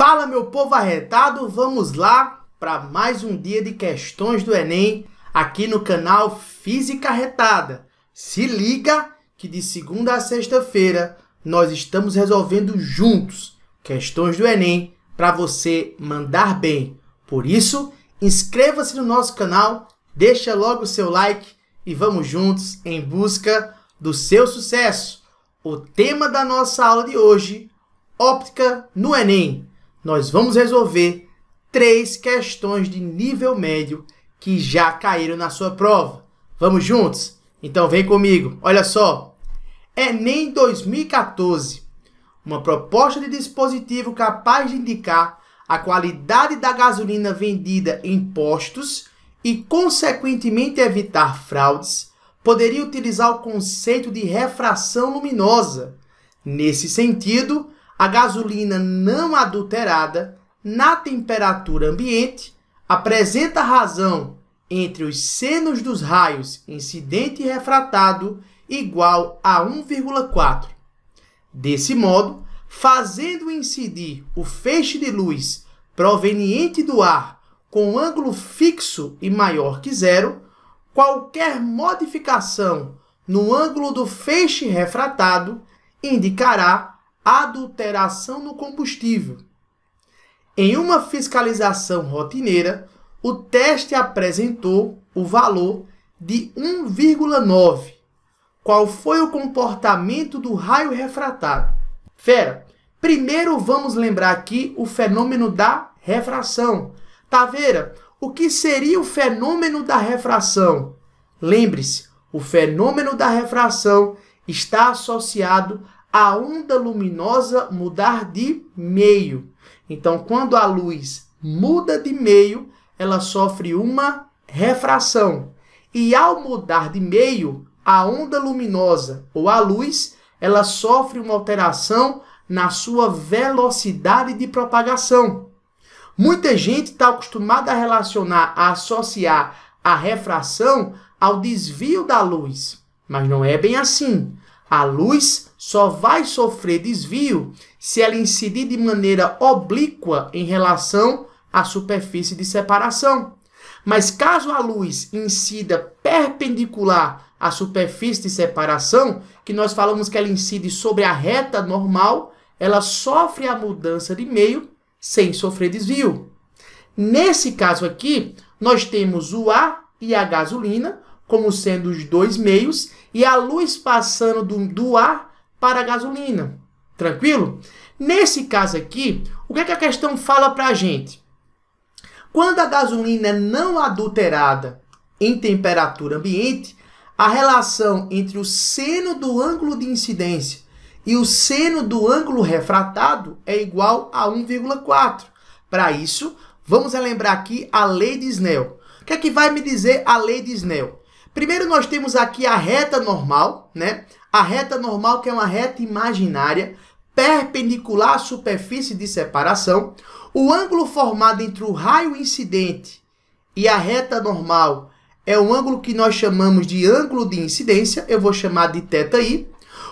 Fala, meu povo arretado, vamos lá para mais um dia de questões do Enem aqui no canal Física Arretada. Se liga que de segunda a sexta-feira nós estamos resolvendo juntos questões do Enem para você mandar bem. Por isso, inscreva-se no nosso canal, deixa logo o seu like e vamos juntos em busca do seu sucesso. O tema da nossa aula de hoje, óptica no Enem. Nós vamos resolver 3 questões de nível médio que já caíram na sua prova. Vamos juntos? Então vem comigo. Olha só. Enem 2014. Uma proposta de dispositivo capaz de indicar a qualidade da gasolina vendida em postos e, consequentemente, evitar fraudes, poderia utilizar o conceito de refração luminosa. Nesse sentido, a gasolina não adulterada, na temperatura ambiente, apresenta razão entre os senos dos raios incidente e refratado igual a 1,4. Desse modo, fazendo incidir o feixe de luz proveniente do ar com ângulo fixo e maior que zero, qualquer modificação no ângulo do feixe refratado indicará adulteração no combustível. Em uma fiscalização rotineira, o teste apresentou o valor de 1,9. Qual foi o comportamento do raio refratado? Primeiro vamos lembrar aqui o fenômeno da refração. Taveira, o que seria o fenômeno da refração? Lembre-se, o fenômeno da refração está associado a onda luminosa mudar de meio. Então, quando a luz muda de meio, ela sofre uma refração. E ao mudar de meio, a onda luminosa ou a luz, ela sofre uma alteração na sua velocidade de propagação. Muita gente está acostumada a relacionar, a associar a refração ao desvio da luz. Mas não é bem assim. A luz só vai sofrer desvio se ela incidir de maneira oblíqua em relação à superfície de separação. Mas caso a luz incida perpendicular à superfície de separação, que nós falamos que ela incide sobre a reta normal, ela sofre a mudança de meio sem sofrer desvio. Nesse caso aqui, nós temos o ar e a gasolina como sendo os dois meios e a luz passando do ar para a gasolina. Tranquilo? Nesse caso aqui, o que é que a questão fala para a gente? Quando a gasolina é não adulterada em temperatura ambiente, a relação entre o seno do ângulo de incidência e o seno do ângulo refratado é igual a 1,4. Para isso, vamos relembrar aqui a lei de Snell. O que é que vai me dizer a lei de Snell? Primeiro, nós temos aqui a reta normal, né? A reta normal, que é uma reta imaginária, perpendicular à superfície de separação. O ângulo formado entre o raio incidente e a reta normal é o ângulo que nós chamamos de ângulo de incidência, eu vou chamar de θi.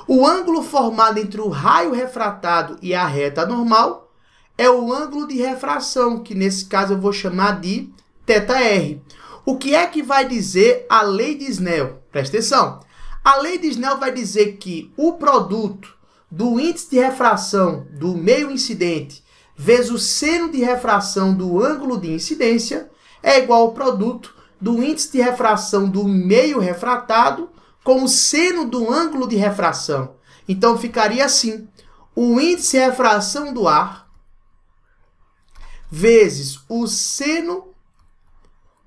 O ângulo formado entre o raio refratado e a reta normal é o ângulo de refração, que nesse caso eu vou chamar de θr. O que é que vai dizer a lei de Snell? Presta atenção. A lei de Snell vai dizer que o produto do índice de refração do meio incidente vezes o seno de refração do ângulo de incidência é igual ao produto do índice de refração do meio refratado com o seno do ângulo de refração. Então, ficaria assim. O índice de refração do ar vezes o seno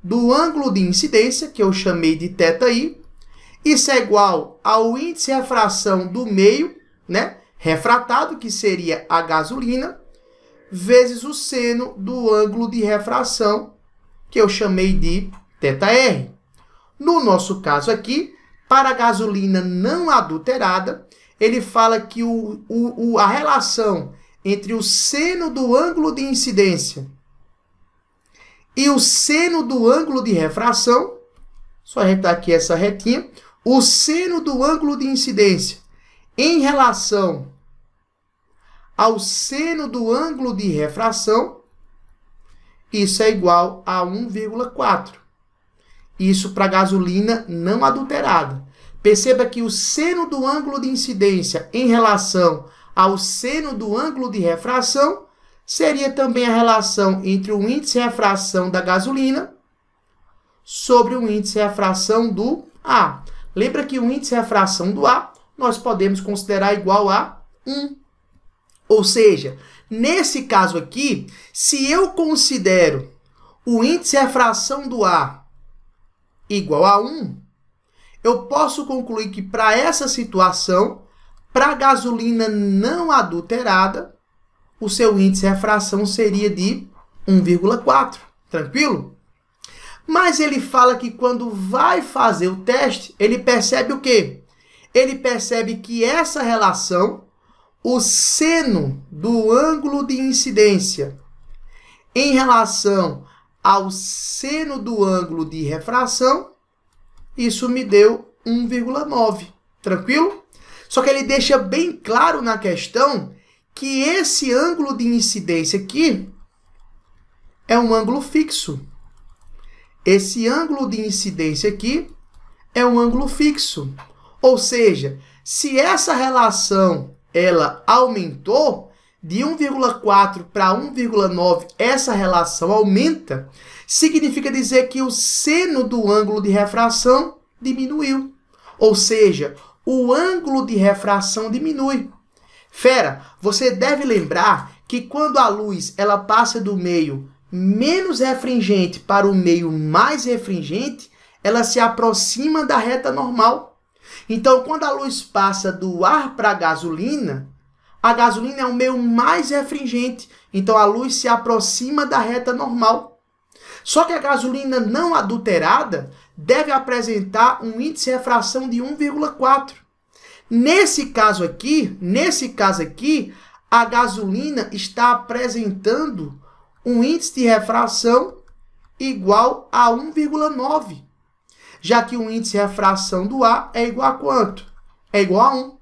do ângulo de incidência, que eu chamei de θi, isso é igual ao índice de refração do meio, né, refratado, que seria a gasolina, vezes o seno do ângulo de refração, que eu chamei de θr. No nosso caso aqui, para a gasolina não adulterada, ele fala que a relação entre o seno do ângulo de incidência e o seno do ângulo de refração, só retar aqui essa retinha, o seno do ângulo de incidência em relação ao seno do ângulo de refração, isso é igual a 1,4. Isso para gasolina não adulterada. Perceba que o seno do ângulo de incidência em relação ao seno do ângulo de refração seria também a relação entre o índice de refração da gasolina sobre o índice de refração do ar. Lembra que o índice de refração do ar nós podemos considerar igual a 1. Ou seja, nesse caso aqui, se eu considero o índice de refração do ar igual a 1, eu posso concluir que para essa situação, para a gasolina não adulterada, o seu índice de refração seria de 1,4. Tranquilo? Mas ele fala que quando vai fazer o teste, ele percebe o quê? Ele percebe que essa relação, o seno do ângulo de incidência em relação ao seno do ângulo de refração, isso me deu 1,9. Tranquilo? Só que ele deixa bem claro na questão que esse ângulo de incidência aqui é um ângulo fixo. Esse ângulo de incidência aqui é um ângulo fixo. Ou seja, se essa relação ela aumentou de 1,4 para 1,9, essa relação aumenta, significa dizer que o seno do ângulo de refração diminuiu. Ou seja, o ângulo de refração diminui. Fera, você deve lembrar que quando a luz ela passa do meio menos refringente para o meio mais refringente, ela se aproxima da reta normal. Então, quando a luz passa do ar para a gasolina é um meio mais refringente. Então, a luz se aproxima da reta normal. Só que a gasolina não adulterada deve apresentar um índice de refração de 1,4. Nesse caso aqui, a gasolina está apresentando um índice de refração igual a 1,9. Já que o índice de refração do ar é igual a quanto? É igual a 1.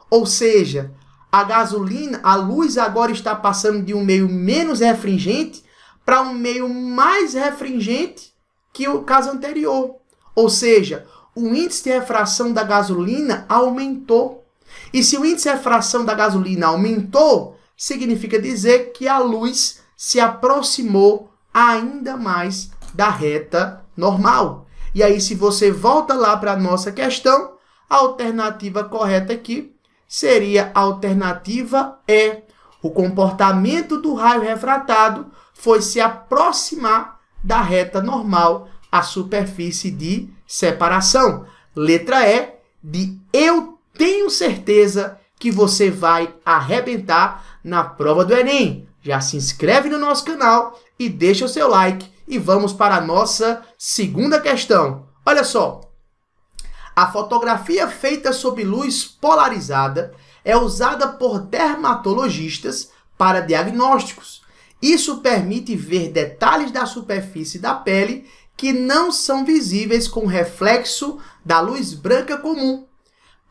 Ou seja, a luz agora está passando de um meio menos refringente para um meio mais refringente que o caso anterior. Ou seja, o índice de refração da gasolina aumentou. E se o índice de refração da gasolina aumentou, significa dizer que a luz se aproximou ainda mais da reta normal. E aí, se você volta lá para a nossa questão, a alternativa correta aqui seria a alternativa E. O comportamento do raio refratado foi se aproximar da reta normal, a superfície de separação. Letra E, de eu tenho certeza que você vai arrebentar na prova do Enem. Já se inscreve no nosso canal e deixa o seu like e vamos para a nossa segunda questão. Olha só. A fotografia feita sob luz polarizada é usada por dermatologistas para diagnósticos. Isso permite ver detalhes da superfície da pele que não são visíveis com reflexo da luz branca comum.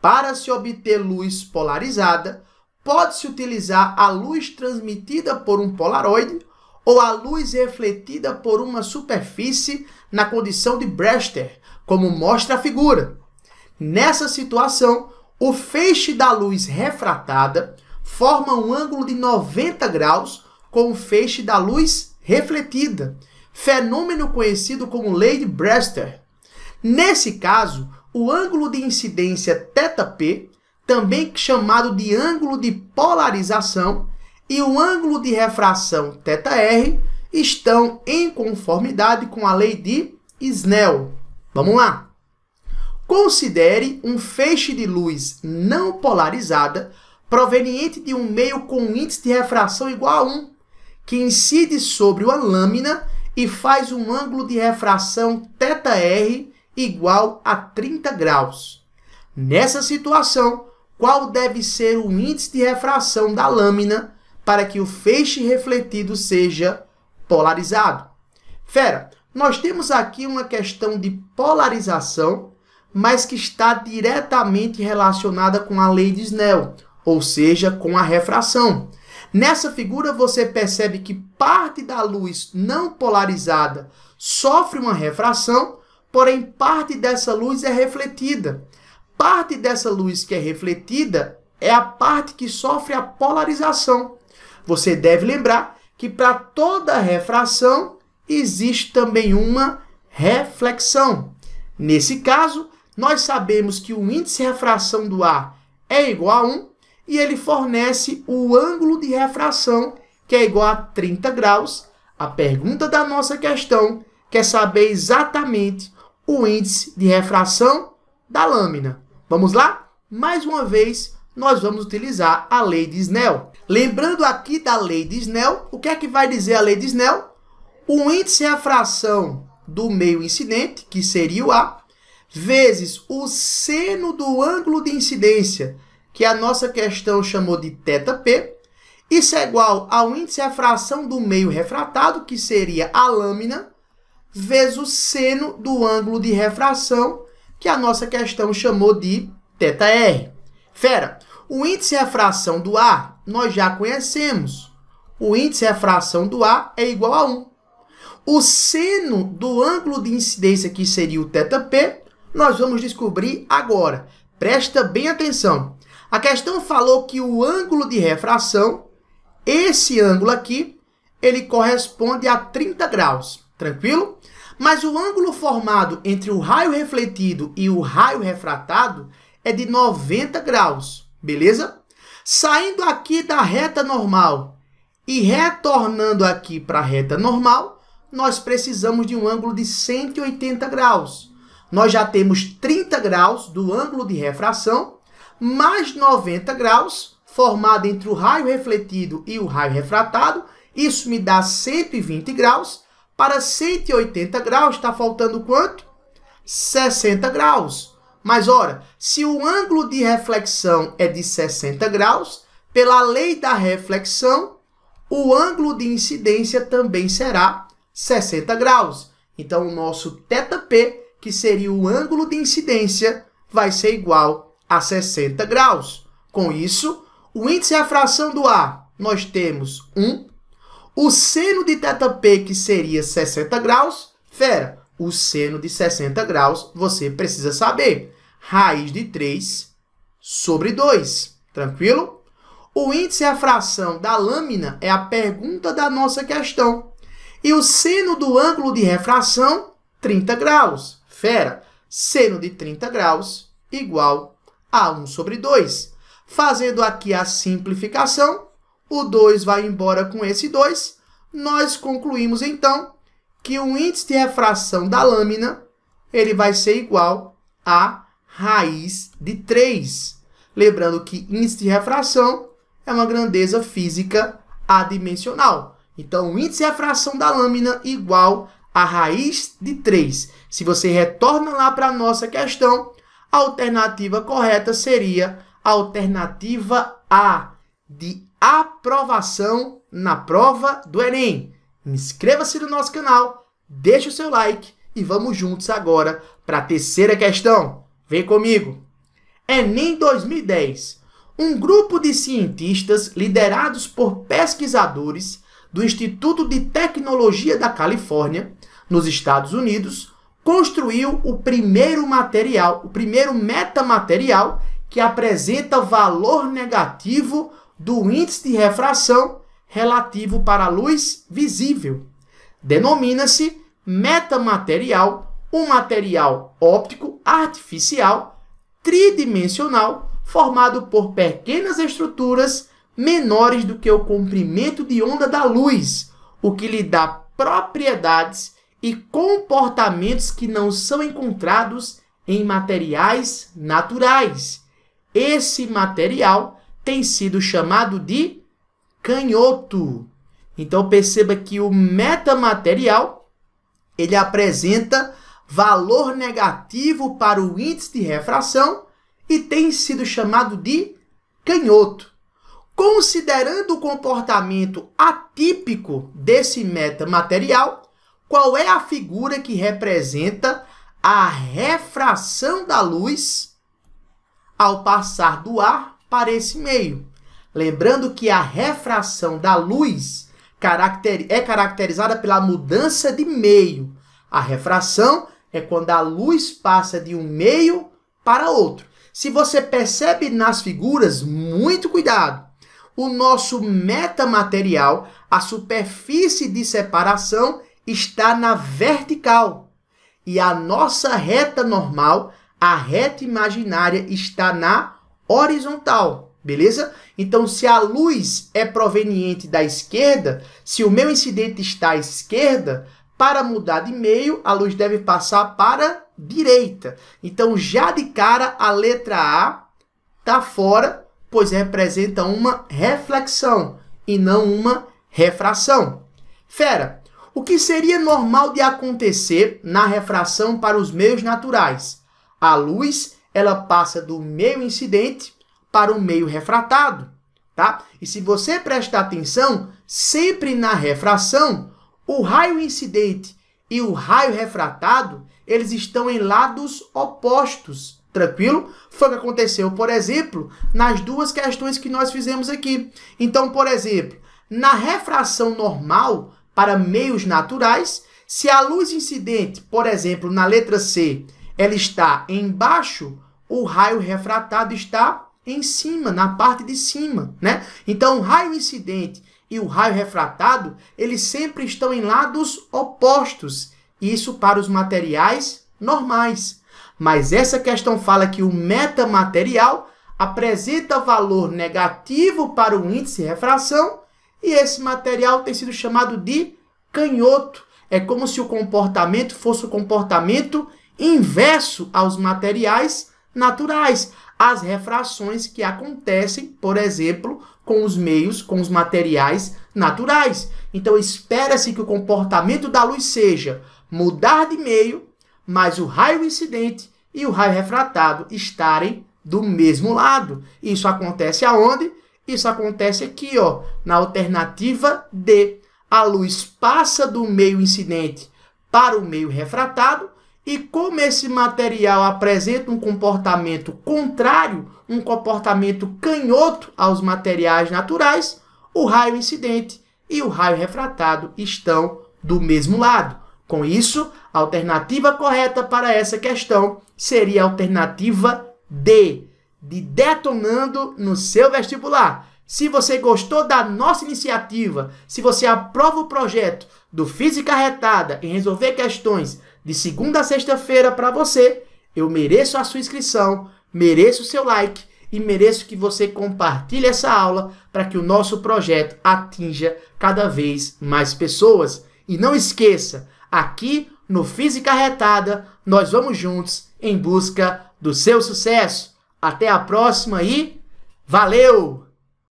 Para se obter luz polarizada, pode-se utilizar a luz transmitida por um polaroide ou a luz refletida por uma superfície na condição de Brewster, como mostra a figura. Nessa situação, o feixe da luz refratada forma um ângulo de 90 graus com o feixe da luz refletida, fenômeno conhecido como lei de Brewster. Nesse caso, o ângulo de incidência θp, também chamado de ângulo de polarização, e o ângulo de refração θr estão em conformidade com a lei de Snell. Vamos lá. Considere um feixe de luz não polarizada proveniente de um meio com índice de refração igual a 1, que incide sobre uma lâmina e faz um ângulo de refração θr igual a 30 graus. Nessa situação, qual deve ser o índice de refração da lâmina para que o feixe refletido seja polarizado? Fera, nós temos aqui uma questão de polarização, mas que está diretamente relacionada com a lei de Snell, ou seja, com a refração. Nessa figura você percebe que parte da luz não polarizada sofre uma refração, porém parte dessa luz é refletida. Parte dessa luz que é refletida é a parte que sofre a polarização. Você deve lembrar que para toda refração existe também uma reflexão. Nesse caso, nós sabemos que o índice de refração do ar é igual a 1 e ele fornece o ângulo de refração, que é igual a 30 graus. A pergunta da nossa questão quer saber exatamente o índice de refração da lâmina. Vamos lá? Mais uma vez, nós vamos utilizar a lei de Snell. Lembrando aqui da lei de Snell, o que é que vai dizer a lei de Snell? O índice de refração do meio incidente, que seria o A, vezes o seno do ângulo de incidência, que a nossa questão chamou de θp, isso é igual ao índice de refração do meio refratado, que seria a lâmina, vezes o seno do ângulo de refração, que a nossa questão chamou de θr. Fera, o índice de refração do ar nós já conhecemos. O índice de refração do ar é igual a 1. O seno do ângulo de incidência, que seria o θp, nós vamos descobrir agora. Presta bem atenção. A questão falou que o ângulo de refração, esse ângulo aqui, ele corresponde a 30 graus. Tranquilo? Mas o ângulo formado entre o raio refletido e o raio refratado é de 90 graus. Beleza? Saindo aqui da reta normal e retornando aqui para a reta normal, nós precisamos de um ângulo de 180 graus. Nós já temos 30 graus do ângulo de refração, mais 90 graus, formado entre o raio refletido e o raio refratado. Isso me dá 120 graus. Para 180 graus, está faltando quanto? 60 graus. Mas, ora, se o ângulo de reflexão é de 60 graus, pela lei da reflexão, o ângulo de incidência também será 60 graus. Então, o nosso θp, que seria o ângulo de incidência, vai ser igual a 60 graus. Com isso, o índice de refração do ar, nós temos 1. O seno de θp, que seria 60 graus, fera, o seno de 60 graus, você precisa saber. Raiz de 3 sobre 2. Tranquilo? O índice de refração da lâmina é a pergunta da nossa questão. E o seno do ângulo de refração, 30 graus. Fera, seno de 30 graus igual a 1 sobre 2. Fazendo aqui a simplificação, o 2 vai embora com esse 2. Nós concluímos, então, que o índice de refração da lâmina ele vai ser igual a raiz de 3. Lembrando que índice de refração é uma grandeza física adimensional. Então, o índice de refração da lâmina igual a raiz de 3. Se você retorna lá para a nossa questão, a alternativa correta seria a alternativa A, de aprovação na prova do Enem. Inscreva-se no nosso canal, deixe o seu like e vamos juntos agora para a terceira questão. Vem comigo! Enem 2010. Um grupo de cientistas liderados por pesquisadores do Instituto de Tecnologia da Califórnia, nos Estados Unidos, construiu o primeiro metamaterial que apresenta valor negativo do índice de refração relativo para a luz visível. Denomina-se metamaterial um material óptico artificial tridimensional formado por pequenas estruturas menores do que o comprimento de onda da luz, o que lhe dá propriedades e comportamentos que não são encontrados em materiais naturais. Esse material tem sido chamado de canhoto. Então perceba que o metamaterial ele apresenta valor negativo para o índice de refração e tem sido chamado de canhoto. Considerando o comportamento atípico desse metamaterial, qual é a figura que representa a refração da luz ao passar do ar para esse meio? Lembrando que a refração da luz é caracterizada pela mudança de meio. A refração é quando a luz passa de um meio para outro. Se você percebe nas figuras, muito cuidado. O nosso metamaterial, a superfície de separação, está na vertical. E a nossa reta normal, a reta imaginária, está na horizontal. Beleza? Então, se a luz é proveniente da esquerda, se o meu incidente está à esquerda, para mudar de meio, a luz deve passar para a direita. Então, já de cara, a letra A está fora, pois representa uma reflexão e não uma refração. Fera, o que seria normal de acontecer na refração para os meios naturais? A luz, ela passa do meio incidente para o meio refratado, tá? E se você prestar atenção, sempre na refração, o raio incidente e o raio refratado, eles estão em lados opostos, tranquilo? Foi o que aconteceu, por exemplo, nas duas questões que nós fizemos aqui. Então, por exemplo, na refração normal para meios naturais, se a luz incidente, por exemplo, na letra C, ela está embaixo, o raio refratado está em cima, na parte de cima, né? Então, o raio incidente e o raio refratado, eles sempre estão em lados opostos. Isso para os materiais normais. Mas essa questão fala que o metamaterial apresenta valor negativo para o índice de refração e esse material tem sido chamado de canhoto. É como se o comportamento fosse o comportamento inverso aos materiais naturais. As refrações que acontecem, por exemplo, com os meios, com os materiais naturais. Então, espera-se que o comportamento da luz seja mudar de meio, mas o raio incidente e o raio refratado estarem do mesmo lado. Isso acontece aonde? Isso acontece aqui, ó, na alternativa D. A luz passa do meio incidente para o meio refratado, e como esse material apresenta um comportamento contrário, um comportamento canhoto aos materiais naturais, o raio incidente e o raio refratado estão do mesmo lado. Com isso, a alternativa correta para essa questão seria a alternativa D, de detonando no seu vestibular. Se você gostou da nossa iniciativa, se você aprova o projeto do Física Retada em resolver questões de segunda a sexta-feira para você, eu mereço a sua inscrição, mereço o seu like e mereço que você compartilhe essa aula para que o nosso projeto atinja cada vez mais pessoas. E não esqueça, aqui no Física Retada, nós vamos juntos em busca do seu sucesso. Até a próxima e valeu!